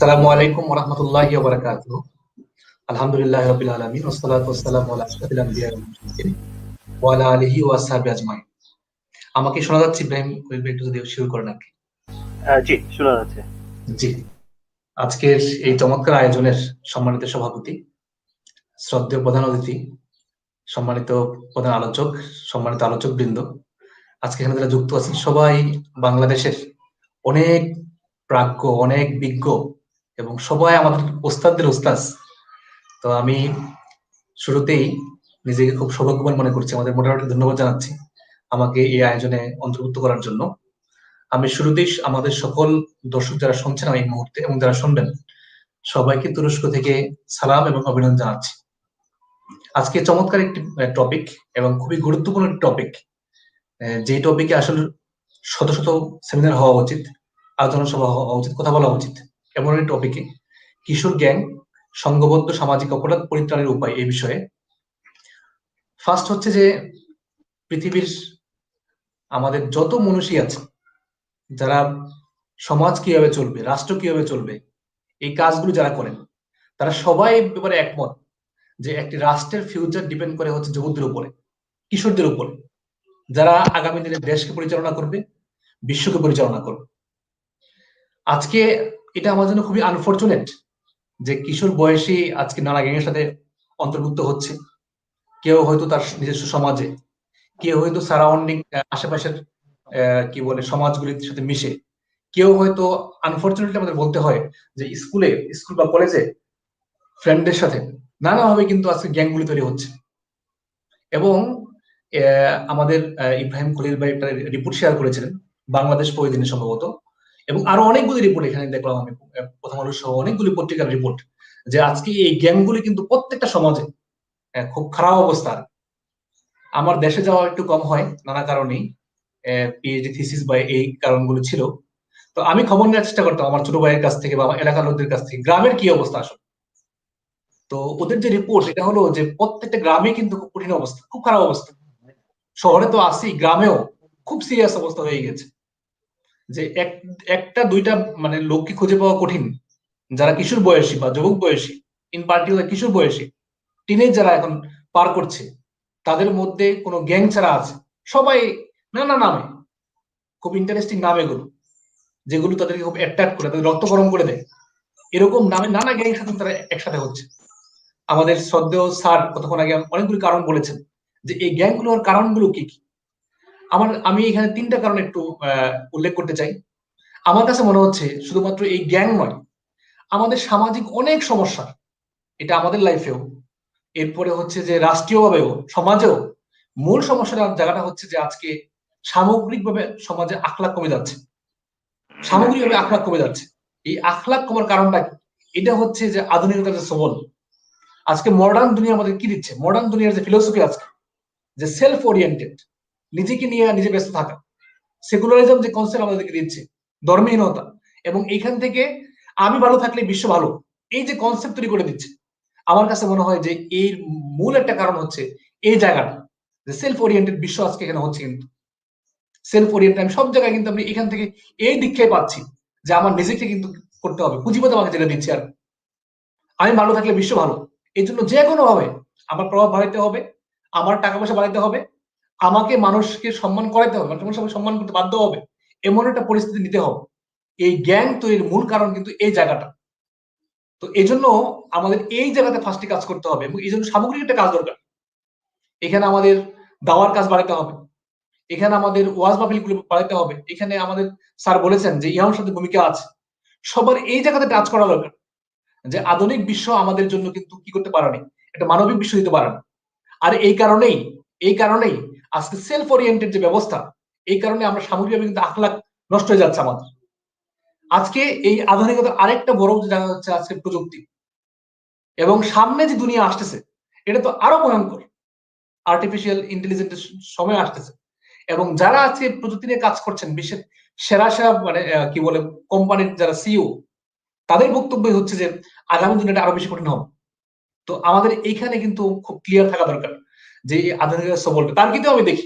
আসসালামু আলাইকুম ওয়া রাহমাতুল্লাহি ওয়া বারাকাতুহু। আলহামদুলিল্লাহি রাব্বিল আলামিন ওয়াসসালাতু ওয়াসসালামু আলা আশরাফিল আমবিয়া ওয়াল মুরসালিন ওয়া আলা আলিহি ওয়া আসহাবিহি আজমাইন। আমাকে শোনা যাচ্ছে ইব্রাহিম? কবির ভাই একটু যদি শুরু করেন আরকি। জি, শোনা যাচ্ছে। জি, আজকের এই চমৎকার আয়োজনের সম্মানিত সভাপতি, শ্রদ্ধেয় প্রধান অতিথি, সম্মানিত প্রধান আলোচক, সম্মানিত আলোচকবৃন্দ, আজকে এখানে যারা যুক্ত আছেন সবাই বাংলাদেশের অনেক প্রাজ্ঞ, অনেক বিজ্ঞ এবং সবাই আমাদের ওস্তাদদের ওস্তাদ। তো আমি শুরুতেই নিজেকে খুব সৌভাগ্যবান মনে করছি, আমাদের মোটামুটি ধন্যবাদ জানাচ্ছি আমাকে এই আয়োজনে অন্তর্ভুক্ত করার জন্য। আমি শুরুতেই আমাদের সকল দর্শক যারা শুনছেন এই মুহূর্তে এবং যারা শুনবেন সবাইকে তুরস্ক থেকে সালাম এবং অভিনন্দন জানাচ্ছি। আজকে চমৎকার একটি টপিক এবং খুবই গুরুত্বপূর্ণ একটি টপিক, যে টপিকে আসলে শত শত সেমিনার হওয়া উচিত, আলোচনা সভা হওয়া উচিত, কথা বলা উচিত। এমন একটি টপিকে কিশোর গ্যাং, সংঘবদ্ধ সামাজিক অপরাধ পরিত্রাণের উপায়, এই বিষয়ে ফার্স্ট হচ্ছে যে পৃথিবীর আমাদের যত মনীষী আছে, যারা সমাজ কিভাবে চলবে, রাষ্ট্র কিভাবে চলবে, এই কাজগুলো যারা করেন, তারা সবাই ব্যাপারে একমত যে একটি রাষ্ট্রের ফিউচার ডিপেন্ড করে হচ্ছে যুবকদের উপরে, কিশোরদের উপরে, যারা আগামী দিনে দেশকে পরিচালনা করবে, বিশ্বকে পরিচালনা করবে। আজকে এটা আমার জন্য খুবই আনফরচুনেট যে কিশোর বয়সী আজকে নানা গ্যাংয়ের সাথে অন্তর্ভুক্ত হচ্ছে। কেউ হয়তো তার নিজস্ব সমাজে, কেউ হয়তো সারাউন্ডিং আশেপাশের কি বলে সমাজগুলির সাথে মিশে, কেউ হয়তো আনফরচুনেটলি আমাদের বলতে হয় যে স্কুল বা কলেজে ফ্রেন্ডদের সাথে নানাভাবে কিন্তু আজকে গ্যাংগুলি তৈরি হচ্ছে। এবং আমাদের ইব্রাহিম খলিল ভাই একটা রিপোর্ট শেয়ার করেছিলেন বাংলাদেশ প্রতিদিনে সম্ভবত, এবং আরো অনেকগুলি রিপোর্ট এখানে দেখলাম আমি, প্রথম আলো সহ অনেকগুলি পত্রিকার রিপোর্ট, যে আজকে এই গ্যাংগুলি কিন্তু প্রত্যেকটা সমাজে খুব খারাপ অবস্থা। আমার দেশে যাওয়া একটু কম হয় নানা কারণেই, পিএইচডি থিসিস বা এই কারণগুলো ছিল। তো আমি খবর নেওয়ার চেষ্টা করতাম আমার ছোট ভাইয়ের কাছ থেকে বা আমার এলাকার লোকদের কাছ থেকে, গ্রামের কি অবস্থা আসলে। তো ওদের যে রিপোর্ট, এটা হলো যে প্রত্যেকটা গ্রামে কিন্তু খুব কঠিন অবস্থা, খুব খারাপ অবস্থা। শহরে তো আসি, গ্রামেও খুব সিরিয়াস অবস্থা হয়ে গেছে, যে একটা দুইটা মানে লোককে খুঁজে পাওয়া কঠিন, যারা কিশোর বয়সী বা যুবক বয়সী, ইন পার্টিকুলার কিশোর বয়সী, টিনেজ যারা এখন পার করছে, তাদের মধ্যে কোনো গ্যাং ছাড়া আছে সবাই নানা নামে, খুব ইন্টারেস্টিং নাম এগুলো, যেগুলো তাদেরকে খুব অ্যাট্রাক্ট করে, তাদের রক্ত গরম করে দেয়। এরকম নামে নানা গ্যাং সাথে তারা একসাথে হচ্ছে। আমাদের শ্রদ্ধেয় স্যার কতক্ষণ আগে অনেকগুলো কারণ বলেছেন, যে এই গ্যাংগুলোর কারণগুলো কি কি। আমি এখানে তিনটা কারণ একটু উল্লেখ করতে চাই। আমার কাছে মনে হচ্ছে শুধুমাত্র এই গ্যাং নয়, আমাদের সামাজিক অনেক সমস্যা, এটা আমাদের লাইফেও, এরপরে হচ্ছে যে রাষ্ট্রীয়ভাবেও, সমাজেও মূল সমস্যার জায়গাটা হচ্ছে যে আজকে সামগ্রিকভাবে সমাজে আখলাক কমে যাচ্ছে, সামগ্রিকভাবে আখলাক কমে যাচ্ছে। এই আখলাক কমার কারণটা কি? এটা হচ্ছে যে আধুনিকতার যে সবল। আজকে মডার্ন দুনিয়া আমাদের কি দিচ্ছে, মডার্ন দুনিয়ার যে ফিলোসফি আজকে, যে সেলফ ওরিয়েন্টেড, নিজেকে নিয়ে নিজে ব্যস্ত থাকা, সেকুলারিজম যে কনসেপ্ট আমাদেরকে দিচ্ছে, ধর্মহীনতা, এবং এইখান থেকে আমি ভালো থাকলে বিশ্ব ভালো, এই যে কনসেপ্ট তৈরি করে দিচ্ছে। আমার কাছে মনে হয় যে এর মূল একটা কারণ হচ্ছে এই জায়গাটা, যে সেলফ ওরিয়েন্টেড বিশ্ব আজকে এখানে হচ্ছে। কিন্তু সেলফ ওরিয়েন্টেড আমি সব জায়গায় কিন্তু আমি এখান থেকে এই দীক্ষায় পাচ্ছি, যে আমার নিজেকে কিন্তু করতে হবে, পুঁজিপতি আমাকে যেটা দিচ্ছে। আর আমি ভালো থাকলে বিশ্ব ভালো, এই জন্য যে কোনো ভাবে আমার প্রভাব বাড়াইতে হবে, আমার টাকা পয়সা বাড়াইতে হবে, আমাকে মানুষকে সম্মান করাইতে হবে, মানুষ সবাই সম্মান করতে বাধ্য হবে, এমন একটা পরিস্থিতি নিতে হবে। এই জ্ঞান তৈরির মূল কারণ কিন্তু এই জায়গাটা। তো এই জন্য আমাদের এই জায়গাতে ফার্স্টে কাজ করতে হবে, এবং এই জন্য সামগ্রিক একটা কাজ দরকার। এখানে আমাদের দাওয়ার কাজ বাড়াতে হবে, এখানে আমাদের ওয়াজ মাহফিল গুলো বাড়াতে হবে, এখানে আমাদের স্যার বলেছেন যে ইমাম সাহেবের ভূমিকা আছে, সবার এই জায়গাতে কাজ করা দরকার। যে আধুনিক বিশ্ব আমাদের জন্য কিন্তু কি করতে পারেনি, এটা মানবিক বিশ্ব দিতে পারে না। আর এই কারণেই আজকে সেলফ ওরিয়েন্টেড যে ব্যবস্থা, এই কারণে আমরা সামগ্রিকভাবে কিন্তু আখলাক নষ্ট হয়ে যাচ্ছে আমাদের। আজকে এই আধুনিকতার আরেকটা বড় জায়গা হচ্ছে আজকে প্রযুক্তি, এবং সামনে যে দুনিয়া আসতেছে এটা তো আরো ভয়ঙ্কর, আর্টিফিশিয়াল ইন্টেলিজেন্সের সময় আসতেছে। এবং যারা আজকে প্রযুক্তি নিয়ে কাজ করছেন, বিশ্বের সেরা সেরা মানে কি বলে কোম্পানির যারা সিইও, তাদের বক্তব্য হচ্ছে যে আগামী দিনটা আরো বেশি কঠিন হবে। তো আমাদের এইখানে কিন্তু খুব ক্লিয়ার থাকা দরকার যে এই আধুনিকতার সবলটা। তার কিন্তু আমি দেখি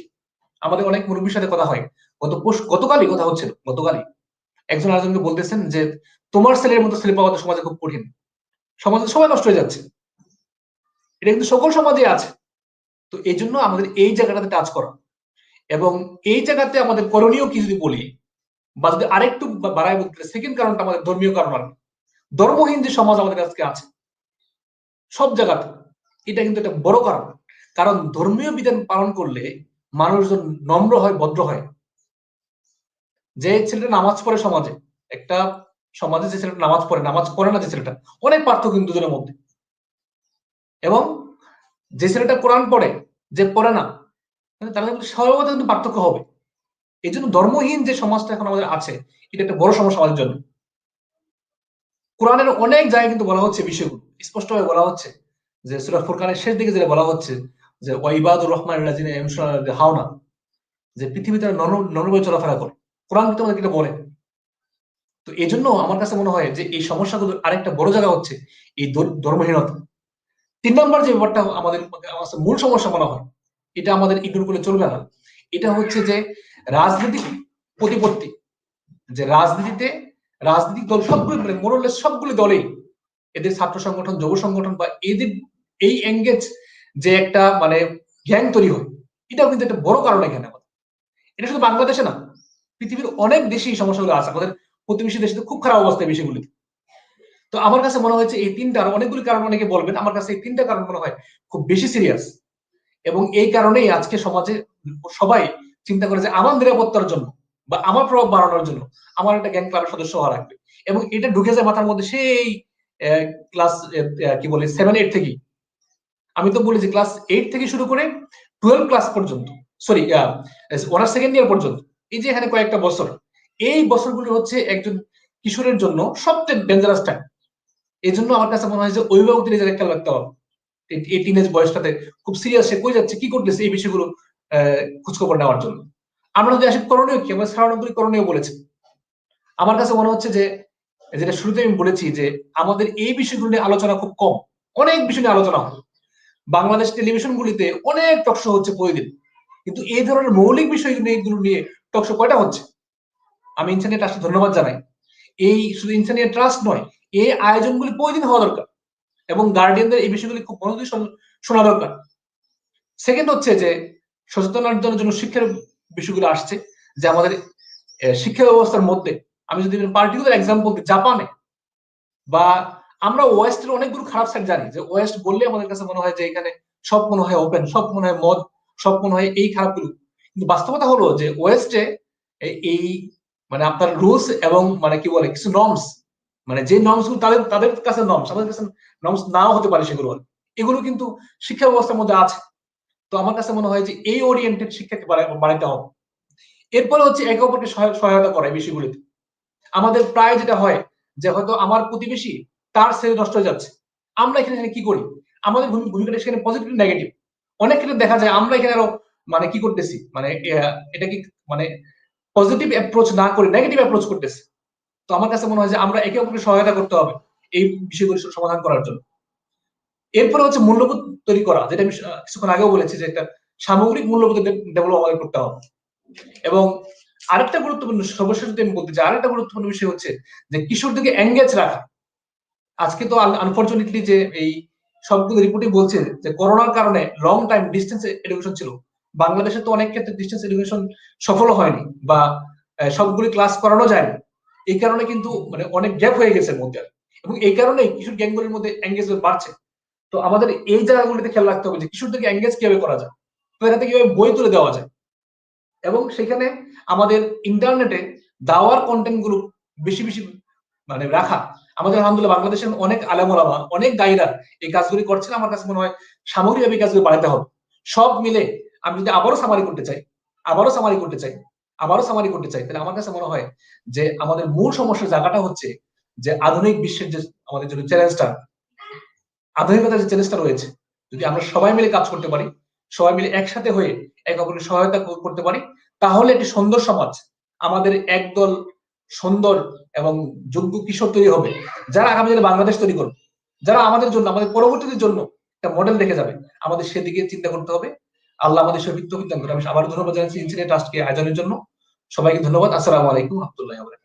আমাদের অনেক মুরব্বীর সাথে কথা হয়, গতকালই কথা হচ্ছিল, গতকালই একজন আরেকজনকে বলতেছেন যে তোমার ছেলের মতো ছেলে পাওয়া তো সমাজে খুব কঠিন, সমাজে সবাই নষ্ট হয়ে যাচ্ছে, এটা কিন্তু সকল সমাজে আছে। তো এই জন্য আমাদের এই জায়গাটাতে টাচ করা, এবং এই জায়গাতে আমাদের করণীয় কি যদি বলি, বা যদি আরেকটু বাড়ায় বলতে, সেকেন্ড কারণটা আমাদের ধর্মীয় কারণ। আর ধর্মহীন যে সমাজ আমাদের আজকে আছে সব জায়গাতে, এটা কিন্তু একটা বড় কারণ। কারণ ধর্মীয় বিধান পালন করলে মানুষজন নম্র হয়, ভদ্র হয়। যে ছেলেটা নামাজ পড়ে সমাজে, একটা সমাজে যে ছেলেটা নামাজ পড়ে না যে ছেলেটা, অনেক পার্থক্য কিন্তু দুজনের মধ্যে। এবং যে ছেলেটা কোরআন পড়ে, যে পড়ে না, তাহলে স্বভাবত কিন্তু পার্থক্য হবে। এই জন্য ধর্মহীন যে সমাজটা এখন আমাদের আছে, এটা একটা বড় সমস্যা আমাদের জন্য। কোরআনের অনেক জায়গায় কিন্তু বলা হচ্ছে বিষয়গুলো, স্পষ্টভাবে বলা হচ্ছে যে সূরা ফুরকানের শেষ দিকে যেটা বলা হচ্ছে যে ওয়াইবাদুর রহমানিল্লাযিনা ইয়ামশুনা আলাল হাওনা, যে পৃথিবীতে নরমভাবে চলাফেরা করে। কোরআন কিন্তু আমাদেরকে এটা বলে। তো এই জন্য আমার কাছে মনে হয় যে এই সমস্যাগুলোর আরেকটা বড় জায়গা হচ্ছে এই ধর্মহীনতা। 3 নম্বর যে ব্যাপারটা আমাদের আমার কাছে মূল সমস্যা মনে হয়, এটা আমাদের ইগনোর করলে চলবে না, এটা হচ্ছে যে রাজনৈতিক প্রতিপত্তি। যে রাজনৈতিক দল সবগুলো, মানে মোরলেস সবগুলো দলেই, এদের ছাত্র সংগঠন, যুব সংগঠন বা এদের এই এঙ্গেজ যে একটা মানে গ্যাং তৈরি হয়, এটাও কিন্তু একটা বড় কারণ এখানে। এটা শুধু বাংলাদেশে না, পৃথিবীর অনেক দেশে এই সমস্যাগুলো আছে। আমাদের প্রতিবেশী দেশে তো খুব খারাপ অবস্থা এই বিষয়গুলিতে। তো আমার কাছে মনে হয়েছে এই তিনটা, আর অনেকগুলি কারণ অনেকে বলবেন, আমার কাছে এই তিনটা কারণ মনে হয় খুব বেশি সিরিয়াস। এবং এই কারণেই আজকে সমাজে সবাই চিন্তা করে যে আমার নিরাপত্তার জন্য বা আমার প্রভাব বাড়ানোর জন্য আমার একটা গ্যাং ক্লাবের সদস্য হওয়া লাগবে। এবং এটা ঢুকে যায় মাথার মধ্যে সেই ক্লাস কি বলে 7-8 থেকেই। আমি তো বলি যে ক্লাস 8 থেকে শুরু করে 12 ক্লাস পর্যন্ত, সরি অনার্স সেকেন্ড ইয়ার পর্যন্ত, এই যে এখানে কয়েকটা বছর, এই বছরগুলো হচ্ছে একজন কিশোরের জন্য সবচেয়ে ডেঞ্জারাস টাইম। এই জন্য আমার কাছে মনে হয় যে অভিভাবকদের নিজের খেয়াল রাখতে হবে। এই টিনেজ বয়সটাতে খুব সিরিয়াস, সে কই যাচ্ছে, কি করতেছে, এই বিষয়গুলো খোঁজখবর নেওয়ার জন্য। আমরা যদি আসি করণীয় কি, আমরা সাধারণত করণীয় বলেছি। আমার কাছে মনে হচ্ছে যে যেটা শুরুতে আমি বলেছি যে আমাদের এই বিষয়গুলো নিয়ে আলোচনা খুব কম, অনেক বিষয় নিয়ে আলোচনা হয়। বাংলাদেশ টেলিভিশন গুলিতে অনেক টকশো হচ্ছে প্রতিদিন, কিন্তু এই ধরনের মৌলিক বিষয়গুলো নিয়ে টকশো কয়টা হচ্ছে? আমি ইনসানিয়া ট্রাস্টকে ধন্যবাদ জানাই। এই শুধু ইনসানিয়া ট্রাস্ট নয়, এই আয়োজনগুলি প্রতিদিন হওয়া দরকার, এবং গার্ডিয়ানদের এই বিষয়গুলি খুব মনোযোগ শোনা দরকার। সেকেন্ড হচ্ছে যে সচেতনতার জন্য শিক্ষার বিষয়গুলো আসছে, যে আমাদের শিক্ষা ব্যবস্থার মধ্যে, আমি যদি পার্টিকুলার এক্সাম্পল দিই, জাপানে বা আমরা ওয়েস্টের অনেকগুলো খারাপ সাইড জানি, যে ওয়েস্ট বললে আমাদের কাছে মনে হয় যে এখানে সব মনে হয় ওপেন, সব মনে হয় মদ, সব মনে হয় এই খারাপগুলো। কিন্তু বাস্তবতা হলো যে ওয়েস্টে এই মানে আপনার রুলস এবং মানে কি বলে কিছু নর্মস, মানে যে নর্মস গুলো তাদের তাদের কাছে নর্মস, আমাদের কাছে নর্মস নাও হতে পারে, সেগুলো এগুলো কিন্তু শিক্ষা ব্যবস্থার মধ্যে আছে। তো আমার কাছে মনে হয় যে এই ওরিয়েন্টেড শিক্ষাকে বাড়াইতে হবে। এরপরে হচ্ছে একে অপরকে সহায়তা করা এই বিষয়গুলিতে। আমাদের প্রায় যেটা হয় যে হয়তো আমার প্রতিবেশী, তার ছেলে নষ্ট হয়ে যাচ্ছে, আমরা এখানে কি করি, আমাদের ভূমিকাটা সেখানে পজিটিভ নেগেটিভ। অনেক ক্ষেত্রে দেখা যায় আমরা এখানে আরো মানে কি করতেছি, মানে এটা কি মানে পজিটিভ অ্যাপ্রোচ না করে নেগেটিভ অ্যাপ্রোচ করতেছি। তো আমার কাছে মনে হয় যে আমরা একে অপরকে সহায়তা করতে হবে এই বিষয়গুলি সমাধান করার জন্য। এরপরে হচ্ছে মূল্যবোধ তৈরি করা, যেটা আমি কিছুক্ষণ আগেও বলেছি, যে একটা সামগ্রিক মূল্যবোধ ডেভেলপ আমাদের করতে হবে। এবং আরেকটা গুরুত্বপূর্ণ, সর্বশেষ যদি আমি বলতে চাই, আরেকটা গুরুত্বপূর্ণ বিষয় হচ্ছে যে কিশোরদেরকে এঙ্গেজ রাখা। আজকে তো আনফরচুনেটলি যে এই সবগুলো রিপোর্টই বলছে যে করোনার কারণে লং টাইম ডিস্টেন্স এডুকেশন ছিল। বাংলাদেশে তো অনেক ক্ষেত্রে ডিস্টেন্স এডুকেশন সফল হয়নি, বা সবগুলি ক্লাস করানো যায়নি। এই কারণে কিন্তু মানে অনেক গ্যাপ হয়ে গেছে মধ্যে, এবং এই কারণেই কিশোর গ্যাংগুলির মধ্যে এঙ্গেজমেন্ট বাড়ছে। তো আমাদের এই জায়গাগুলিতে খেয়াল রাখতে হবে যে কিশোরদেরকে এঙ্গেজ কিভাবে করা যায়, তো এখানে কিভাবে বই তুলে দেওয়া যায়, এবং সেখানে আমাদের ইন্টারনেটে দাওয়ার কন্টেন্ট গুলো বেশি বেশি মানে রাখা। আমাদের আলহামদুলিল্লাহ বাংলাদেশের অনেক আলেম ওলামা, অনেক গাইডার এই কাজগুলি করছেন। আমার কাছে মনে হয় সামগ্রিকভাবে এই কাজগুলো বাড়াতে হবে। সব মিলে আমি যদি আবারও সামারি করতে চাই, তাহলে আমার কাছে মনে হয় যে আমাদের মূল সমস্যার জায়গাটা হচ্ছে যে আধুনিক বিশ্বের যে আমাদের জন্য চ্যালেঞ্জটা, আধুনিকতার যে চ্যালেঞ্জটা রয়েছে, যদি আমরা সবাই মিলে কাজ করতে পারি, সবাই মিলে একসাথে হয়ে একে অপরকে সহায়তা করতে পারি, তাহলে একটি সুন্দর সমাজ, আমাদের একদল সুন্দর এবং যোগ্য কিশোর তৈরি হবে, যারা আগামী দিনে বাংলাদেশ তৈরি করবে, যারা আমাদের জন্য, আমাদের পরবর্তীদের জন্য একটা মডেল রেখে যাবে। আমাদের সেদিকে চিন্তা করতে হবে। আল্লাহ আমাদের সহিত তৌফিক দান করুন। আমি আবার ধন্যবাদ জানাচ্ছি ইনসিডেন্ট ট্রাস্টকে আয়োজনের জন্য। সবাইকে ধন্যবাদ। আসসালামু আলাইকুম ওয়া রাহমাতুল্লাহি ওয়া বারাকাতুহু।